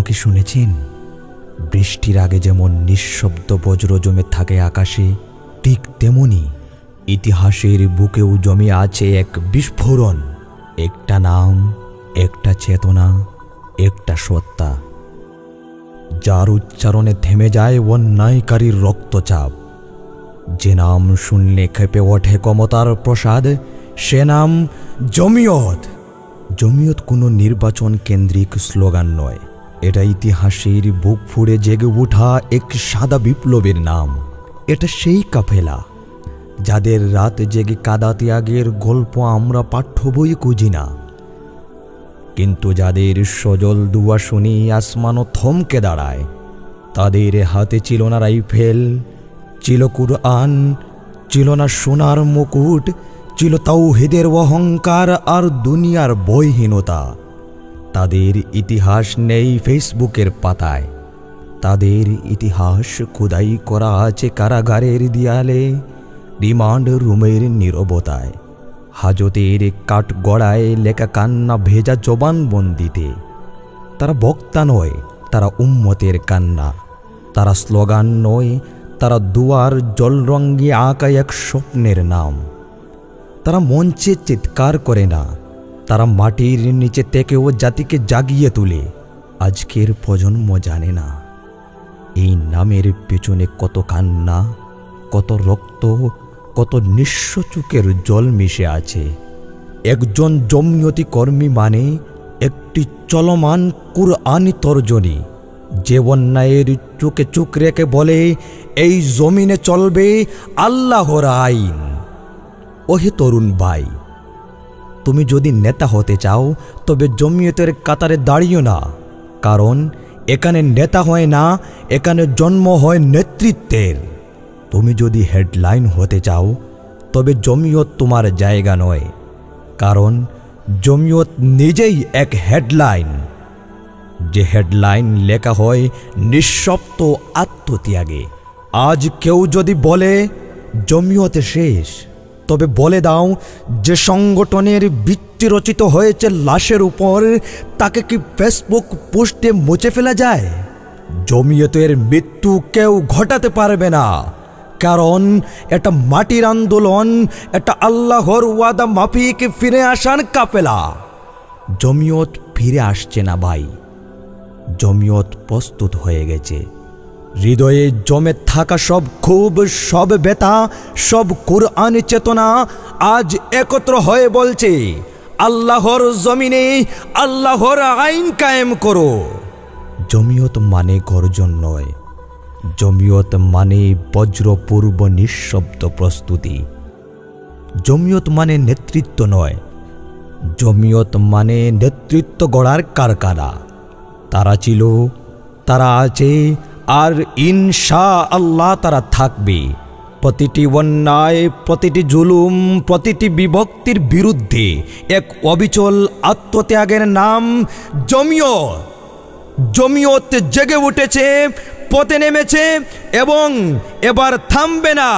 কখনো কি শুনেছেন বৃষ্টির আগে যেমন নিঃশব্দ বজ্র জমে থাকে আকাশে, ঠিক তেমনি ইতিহাসের বুকেও জমে আছে এক বিস্ফোরণ, একটা নাম, একটা চেতনা, একটা সত্তা, যার উচ্চারণে থেমে যায় অন্যায়কারীর রক্তচাপ। যে নাম শুনলে খেপে ওঠে ক্ষমতার প্রসাদ, সে নাম জমিয়ত। জমিয়ত কোনো নির্বাচন কেন্দ্রিক স্লোগান নয়, এটা ইতিহাসের বুক ফুঁড়ে জেগে ওঠা এক সাদা বিপ্লবের নাম। এটা সেই কাফেলা যাদের রাত জেগে কাদা ত্যাগের গল্প আমরা পাঠ্য বই খুঁজি না, কিন্তু যাদের সজল দুয়া শুনি আসমানও থমকে দাঁড়ায়। তাদের হাতে ছিল না রাইফেল, ছিল কুরআন, ছিল না সোনার মুকুট, ছিল তাওহীদের অহংকার আর দুনিয়ার বইহীনতা। তাদের ইতিহাস নেই ফেসবুকের পাতায়, তাদের ইতিহাস খোদাই করা আছে কারাগারের দেয়ালে, রিমান্ড রুমের নীরবতায়, হাজতের কাঠগড়ায় লেখা কান্না ভেজা জবানবন্দিতে। তারা বক্তা নয়, তারা উম্মতের কান্না। তারা স্লোগান নয়, তারা দুয়ার জলরঙ্গে আঁকা এক স্বপ্নের নাম। তারা মঞ্চে চিৎকার করে না, তারা মাটির নিচে থেকেও জাতিকে জাগিয়ে তোলে। আজকের প্রজন্ম জানে না এই নামের পেছনে কত কান্না, কত রক্ত, কত নিঃস্ব চোখের জল মিশে আছে। একজন জমিয়তি কর্মী মানে একটি চলমান কুরআনি তর্জনী, যে অন্যায়ের চোখে চোখ রেখে বলে এই জমিনে চলবে আল্লাহর আইন। ওহে তরুণ ভাই, তুমি যদি নেতা হতে চাও তবে জমিয়তের কাতারে দাঁড়িও না, কারণ এখানে নেতা হয় না, এখানে জন্ম হয় নেতৃত্বের। তুমি যদি হেডলাইন হতে চাও তবে জমিয়ত তোমার জায়গা নয়, কারণ জমিয়ত নিজেই এক হেডলাইন, যে হেডলাইন লেখা হয় নিঃশব্দ আত্মত্যাগে। আজ কেউ যদি বলে জমিয়ত শেষ, তবে বলে দাও যে সংগঠনের ভিত্তি রচিত হয়েছে লাশের উপর, তাকে কি ফেসবুক পোস্টে মুছে ফেলা যায়? জমিয়তের মৃত্যু কেউ ঘটাতে পারবে না, কারণ এটা মাটির আন্দোলন, এটা আল্লাহর ওয়াদা মাফিক ফিরে আসার কাফেলা। জমিয়ত ফিরে আসছে না ভাই, জমিয়ত প্রস্তুত হয়ে গেছে। হৃদয়ে জমে থাকা সব ক্ষোভ, সব ব্যথা, সব কুরআনি চেতনা আজ একত্র হয়ে বলছে আল্লাহর জমিনে আল্লাহর আইন কায়েম করো। জমিয়ত মানে গর্জন নয়, জমিয়ত মানে বজ্রপূর্ব নিঃশব্দ প্রস্তুতি। জমিয়ত মানে নেতৃত্ব নয়, জমিয়ত মানে নেতৃত্ব গড়ার কারখানা। তারা ছিল, তারা আছে, আর ইনশাআল্লাহ তারা থাকবে প্রতিটি অন্যায়, প্রতিটি জুলুম, প্রতিটি বিভক্তির বিরুদ্ধে এক অবিচল আত্মত্যাগের নাম জমিয়ত। জমিয়ত জেগে উঠেছে, পথে নেমেছে এবং এবার থামবে না।